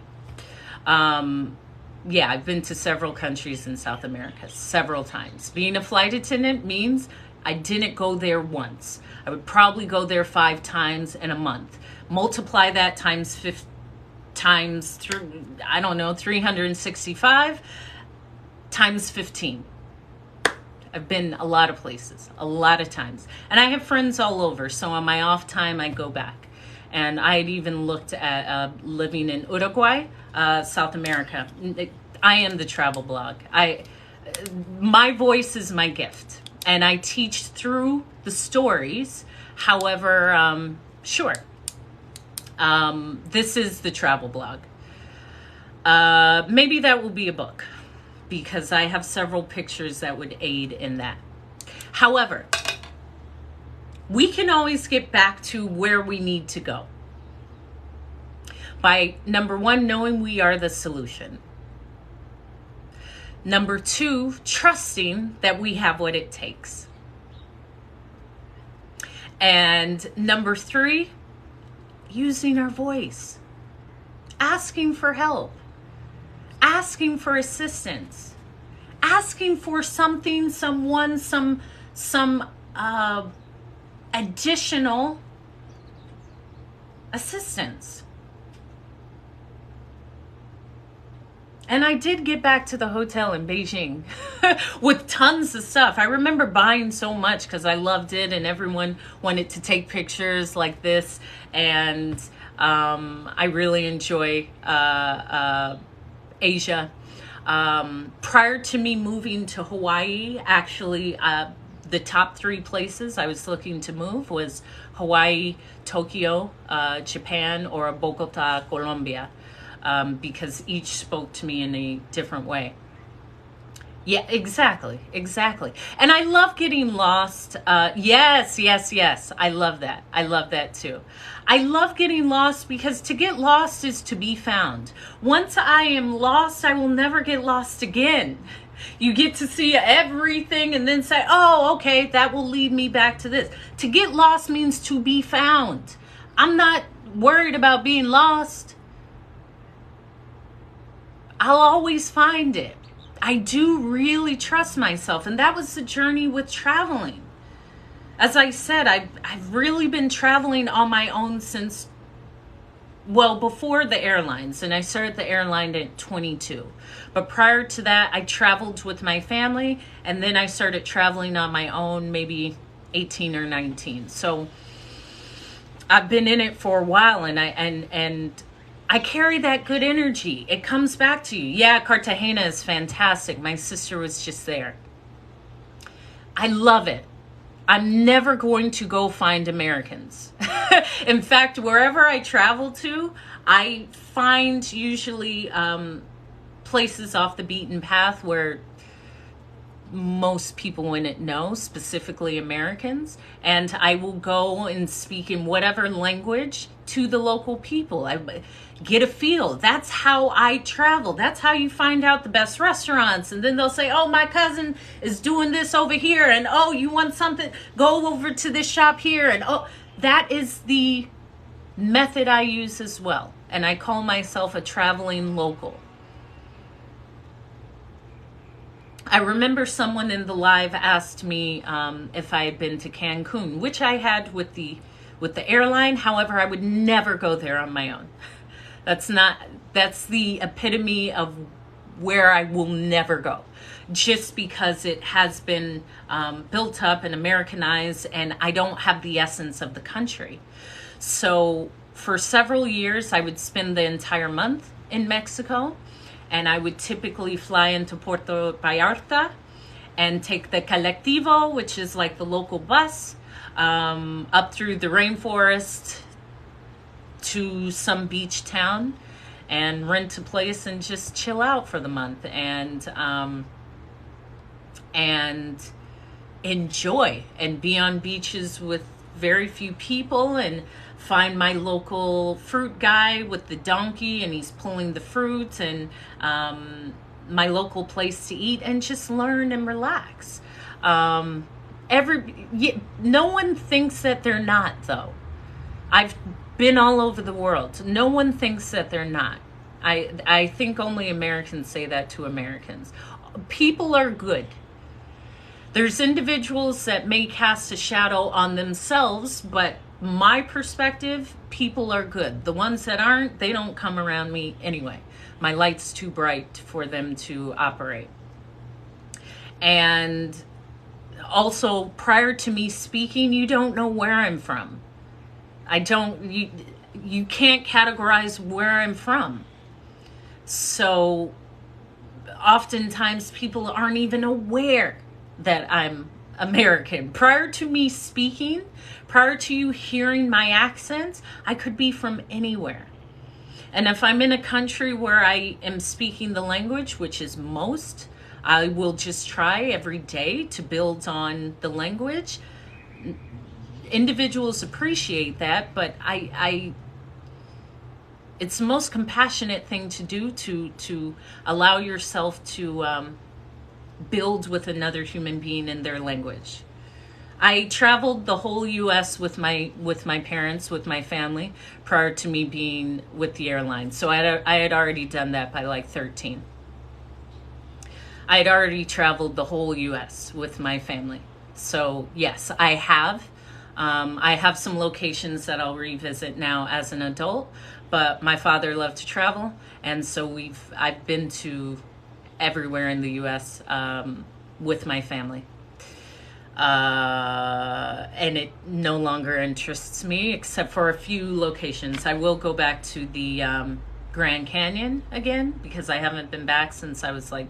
Yeah, I've been to several countries in South America, several times. Being a flight attendant means I didn't go there once. I would probably go there 5 times in a month. Multiply that times 365 times 15. I've been a lot of places, a lot of times. And I have friends all over, so on my off time, I go back. And I had even looked at living in Uruguay, South America. I am the travel blog. My voice is my gift, and I teach through the stories. However, sure, this is the travel blog. Maybe that will be a book, because I have several pictures that would aid in that. However, we can always get back to where we need to go by, number 1, knowing we are the solution. Number 2, trusting that we have what it takes. And number 3, using our voice, asking for help, asking for assistance, asking for something, someone, some additional assistance. And I did get back to the hotel in Beijing with tons of stuff. I remember buying so much because I loved it, and everyone wanted to take pictures like this. And I really enjoy Asia. Prior to me moving to Hawaii, actually, the top 3 places I was looking to move was Hawaii, Tokyo, Japan, or Bogota, Colombia, because each spoke to me in a different way. Yeah, exactly. And I love getting lost. Yes. I love that. I love that too. I love getting lost, because to get lost is to be found. Once I am lost, I will never get lost again. You get to see everything and then say, oh, okay, that will lead me back to this. To get lost means to be found. I'm not worried about being lost. I'll always find it. I do really trust myself. And that was the journey with traveling. As I said, I've really been traveling on my own since, well, before the airlines. And I started the airline at 22. But prior to that, I traveled with my family. And then I started traveling on my own, maybe 18 or 19. So I've been in it for a while. And I carry that good energy. It comes back to you. Yeah, Cartagena is fantastic. My sister was just there. I love it. I'm never going to go find Americans. In fact, wherever I travel to, I find usually places off the beaten path where most people wouldn't know, specifically Americans. And I will go and speak in whatever language to the local people. I get a feel. That's how I travel. That's how you find out the best restaurants. And then they'll say, oh, my cousin is doing this over here. And oh, you want something? Go over to this shop here. And oh, that is the method I use as well. And I call myself a traveling local. I remember someone in the live asked me if I had been to Cancun, which I had with the airline. However, I would never go there on my own. That's the epitome of where I will never go, just because it has been built up and Americanized, and I don't have the essence of the country. So for several years, I would spend the entire month in Mexico. And I would typically fly into Puerto Vallarta and take the Colectivo, which is like the local bus, up through the rainforest to some beach town and rent a place and just chill out for the month and enjoy and be on beaches with very few people and find my local fruit guy with the donkey, and he's pulling the fruit, and my local place to eat and just learn and relax. No one thinks that they're not, though. I've been all over the world. No one thinks that they're not. I think only Americans say that to Americans. People are good. There's individuals that may cast a shadow on themselves, but my perspective, people are good. The ones that aren't, they don't come around me anyway. My light's too bright for them to operate. And also, prior to me speaking, you don't know where I'm from. You can't categorize where I'm from. So oftentimes people aren't even aware that I'm American. Prior to me speaking, prior to you hearing my accents, I could be from anywhere. And if I'm in a country where I am speaking the language, which is most, I will just try every day to build on the language. Individuals appreciate that, but it's the most compassionate thing to do to allow yourself to build with another human being in their language. I traveled the whole U.S. with my parents, with my family, prior to me being with the airline. So I had already done that by like 13. I had already traveled the whole U.S. with my family. So yes, I have. I have some locations that I'll revisit now as an adult, but my father loved to travel, and so I've been to everywhere in the U.S. With my family. And it no longer interests me except for a few locations. I will go back to the Grand Canyon again because I haven't been back since I was like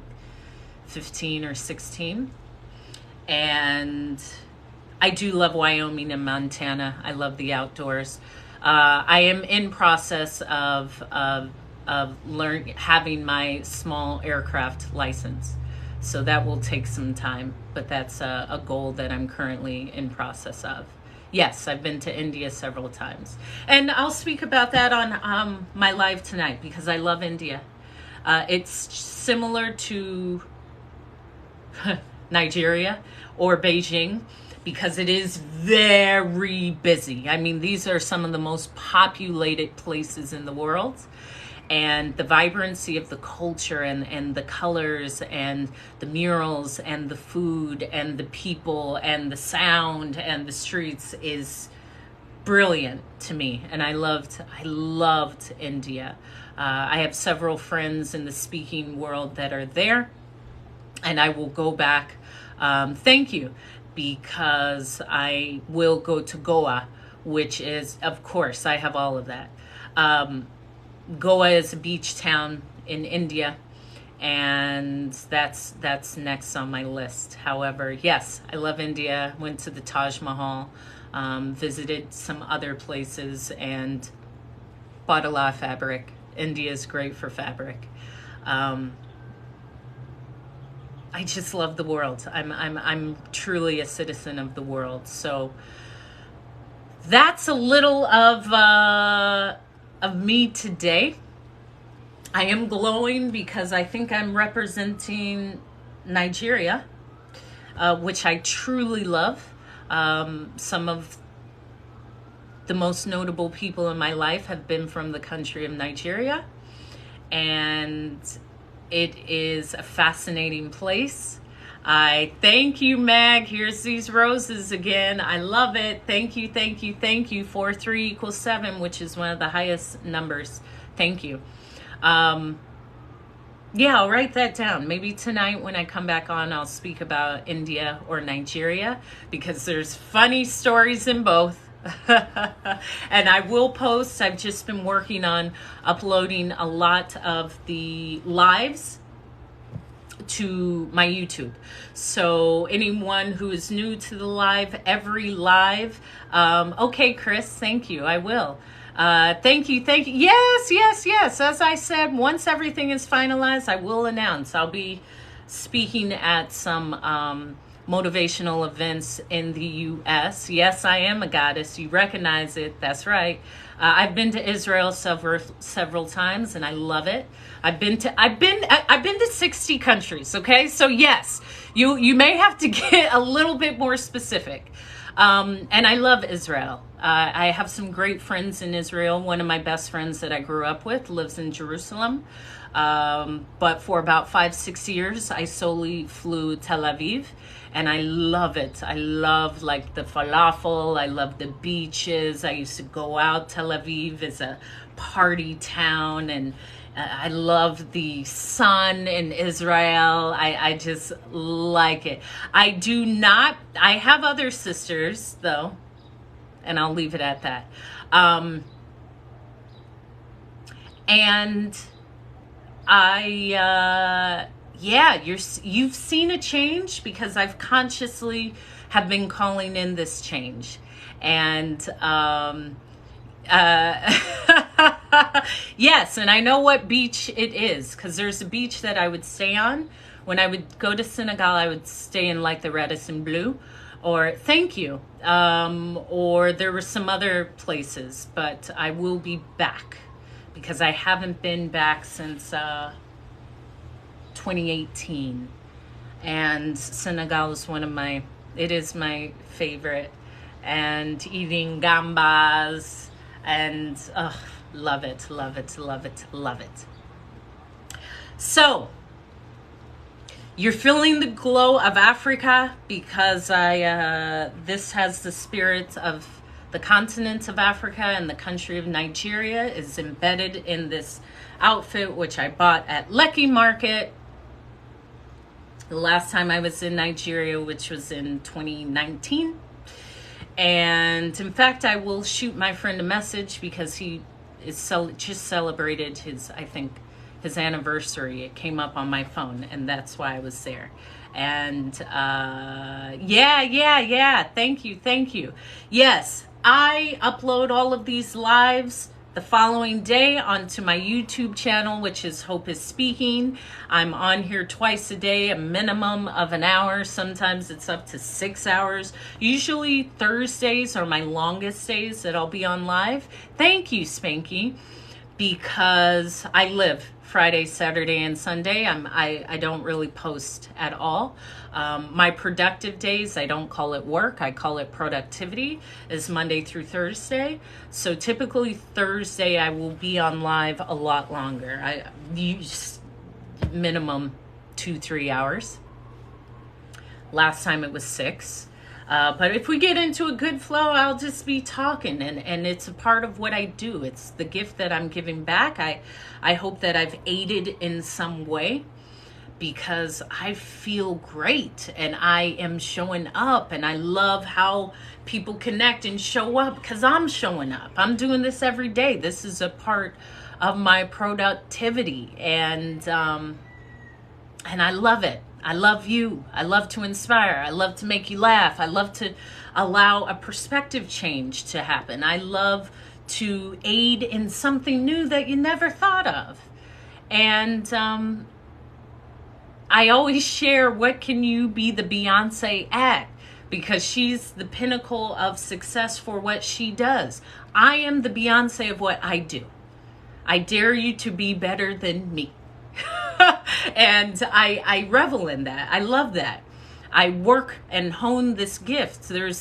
15 or 16. And I do love Wyoming and Montana. I love the outdoors. I am in process of having my small aircraft license. So that will take some time, but that's a goal that I'm currently in process of. Yes, I've been to India several times. And I'll speak about that on my live tonight because I love India. It's similar to Nigeria or Beijing because it is very busy. I mean, these are some of the most populated places in the world. And the vibrancy of the culture and the colors and the murals and the food and the people and the sound and the streets is brilliant to me. And I loved India. I have several friends in the speaking world that are there, and I will go back. Thank you, because I will go to Goa, which is, of course, I have all of that. Goa is a beach town in India, and that's next on my list. However, yes, I love India. Went to the Taj Mahal, visited some other places, and bought a lot of fabric. India is great for fabric. I just love the world. I'm truly a citizen of the world. So that's a little of me today. I am glowing because I think I'm representing Nigeria, which I truly love. Some of the most notable people in my life have been from the country of Nigeria, and it is a fascinating place. I thank you, Mag. Here's these roses again. I love it. Thank you, thank you, thank you. 4, 3 equals 7, which is one of the highest numbers. Thank you. Yeah, I'll write that down. Maybe tonight when I come back on, I'll speak about India or Nigeria because there's funny stories in both. And I will post. I've just been working on uploading a lot of the lives to my YouTube. So anyone who is new to the live, every live, okay, Chris, thank you. I will. Thank you. Yes. As I said, once everything is finalized, I will announce. I'll be speaking at some motivational events in the U.S. Yes, I am a goddess. You recognize it. That's right. I've been to Israel several times, and I love it. I've been to 60 countries. Okay, so yes, you may have to get a little bit more specific. And I love Israel. I have some great friends in Israel. One of my best friends that I grew up with lives in Jerusalem. But for about 5-6 years, I solely flew Tel Aviv, and I love it. I love like the falafel. I love the beaches. I used to go out. Tel Aviv is a party town, and I love the sun in Israel. I just like it. I have other sisters though, and I'll leave it at that. And you've seen a change because I've consciously have been calling in this change. And yes, and I know what beach it is, because there's a beach that I would stay on. When I would go to Senegal, I would stay in like the Radisson Blu, or Thank You, or there were some other places, but I will be back because I haven't been back since 2018, and Senegal is my favorite, and eating gambas, and love it. So you're feeling the glow of Africa because this has the spirit of the continent of Africa, and the country of Nigeria is embedded in this outfit, which I bought at Lekki Market the last time I was in Nigeria, which was in 2019. And in fact, I will shoot my friend a message because he is just celebrated his anniversary. It came up on my phone, and that's why I was there. And yeah. Thank you. Yes, I upload all of these lives the following day onto my YouTube channel, which is Hope is Speaking. I'm on here twice a day, a minimum of an hour. Sometimes it's up to 6 hours. Usually Thursdays are my longest days that I'll be on live. Thank you, Spanky, because I live Friday, Saturday, and Sunday. I don't really post at all. My productive days, I don't call it work, I call it productivity, is Monday through Thursday. So typically Thursday I will be on live a lot longer. I use minimum 2-3 hours. Last time it was 6. But if we get into a good flow, I'll just be talking, and it's a part of what I do. It's the gift that I'm giving back. I hope that I've aided in some way, because I feel great and I am showing up, and I love how people connect and show up because I'm showing up. I'm doing this every day. This is a part of my productivity, and I love it. I love you. I love to inspire. I love to make you laugh. I love to allow a perspective change to happen. I love to aid in something new that you never thought of. And I always share, what can you be the Beyonce at? Because she's the pinnacle of success for what she does. I am the Beyonce of what I do. I dare you to be better than me. And I revel in that. I love that. I work and hone this gift. You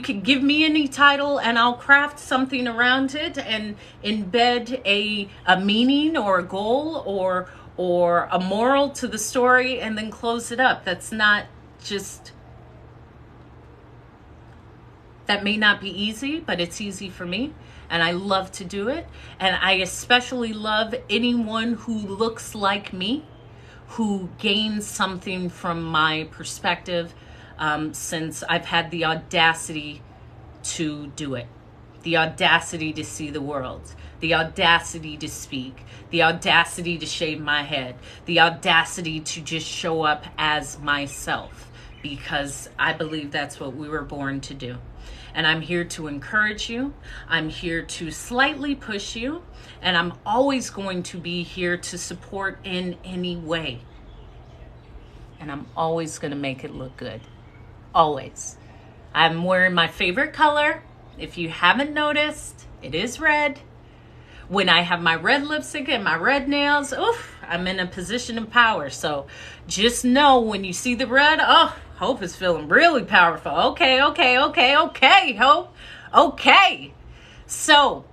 can give me any title and I'll craft something around it and embed a meaning or a goal or a moral to the story, and then close it up. That may not be easy, but it's easy for me. And I love to do it. And I especially love anyone who looks like me, who gains something from my perspective, since I've had the audacity to do it. The audacity to see the world. The audacity to speak. The audacity to shave my head. The audacity to just show up as myself. Because I believe that's what we were born to do. And I'm here to encourage you. I'm here to slightly push you. And I'm always going to be here to support in any way. and I'm always going to make it look good. Always. I'm wearing my favorite color. If you haven't noticed, it is red. When I have my red lipstick and my red nails, oof, I'm in a position of power. So just know when you see the red, oh, Hope is feeling really powerful. Okay, Hope. Okay. So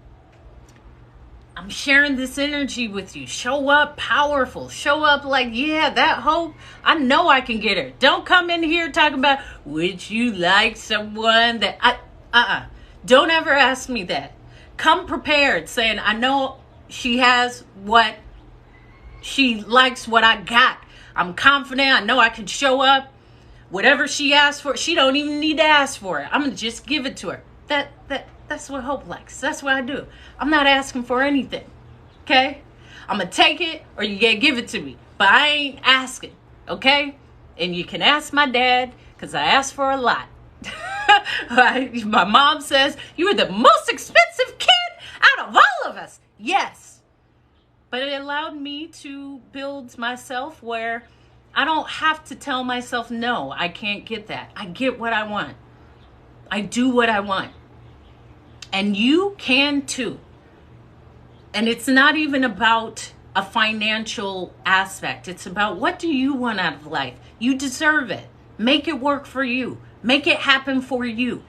I'm sharing this energy with you. Show up powerful. Show up like, yeah, that Hope, I know I can get her. Don't come in here talking about, would you like someone that Don't ever ask me that. Come prepared, saying, I know she has what she likes, what I got. I'm confident. I know I can show up. Whatever she asks for, she don't even need to ask for it. I'm going to just give it to her. That's what Hope likes. That's what I do. I'm not asking for anything. Okay? I'm going to take it or you got to give it to me. But I ain't asking. Okay? And you can ask my dad because I asked for a lot. My mom says, you are the most expensive kid out of all of us. Yes. But it allowed me to build myself where I don't have to tell myself, no, I can't get that. I get what I want. I do what I want. And you can too. And it's not even about a financial aspect. It's about what do you want out of life? You deserve it. Make it work for you. Make it happen for you.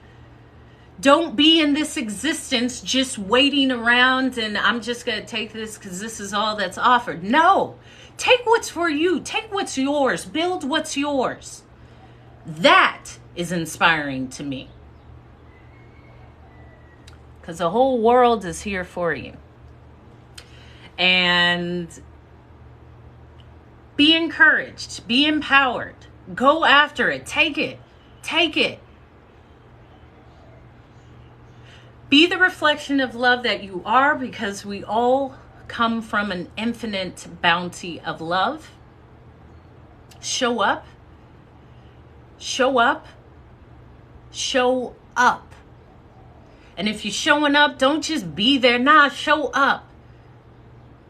Don't be in this existence just waiting around and I'm just going to take this because this is all that's offered. No. Take what's for you. Take what's yours. Build what's yours. That is inspiring to me. Because the whole world is here for you. And be encouraged. Be empowered. Go after it. Take it. Take it. Be the reflection of love that you are, because we all come from an infinite bounty of love. Show up. Show up. Show up. And if you're showing up, don't just be there. Nah, show up.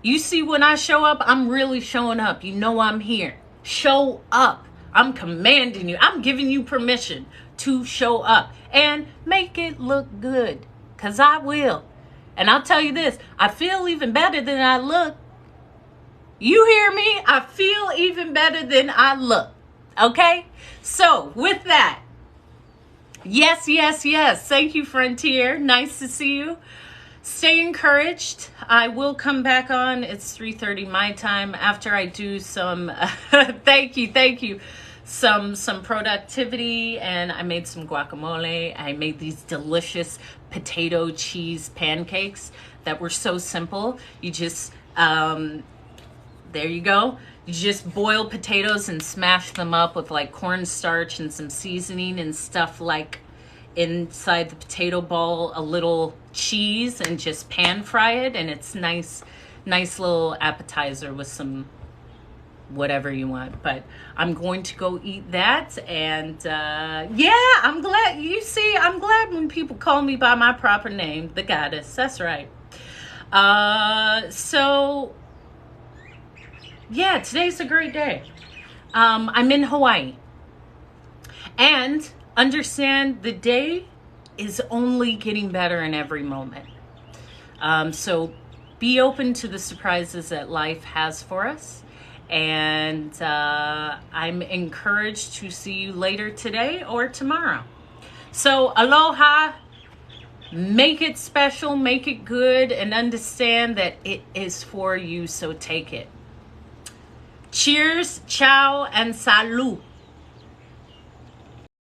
You see, when I show up, I'm really showing up. You know I'm here. Show up. I'm commanding you. I'm giving you permission to show up and make it look good. Because I will. And I'll tell you this, I feel even better than I look. You hear me? I feel even better than I look. Okay? So, with that, yes. Thank you, Frontier. Nice to see you. Stay encouraged. I will come back on. It's 3:30 my time after I do some, thank you. Some productivity, and I made some guacamole. I made these delicious potato cheese pancakes that were so simple. You just, there you go. You just boil potatoes and smash them up with like cornstarch and some seasoning and stuff like inside the potato ball, a little cheese, and just pan fry it. And it's nice little appetizer with some whatever you want. But I'm going to go eat that. And I'm glad. You see, I'm glad when people call me by my proper name, the goddess. That's right. So yeah, today's a great day. I'm in Hawaii. And understand the day is only getting better in every moment. So be open to the surprises that life has for us. And I'm encouraged to see you later today or tomorrow. So aloha, make it special, make it good, and understand that it is for you, so take it. Cheers, ciao, and salut.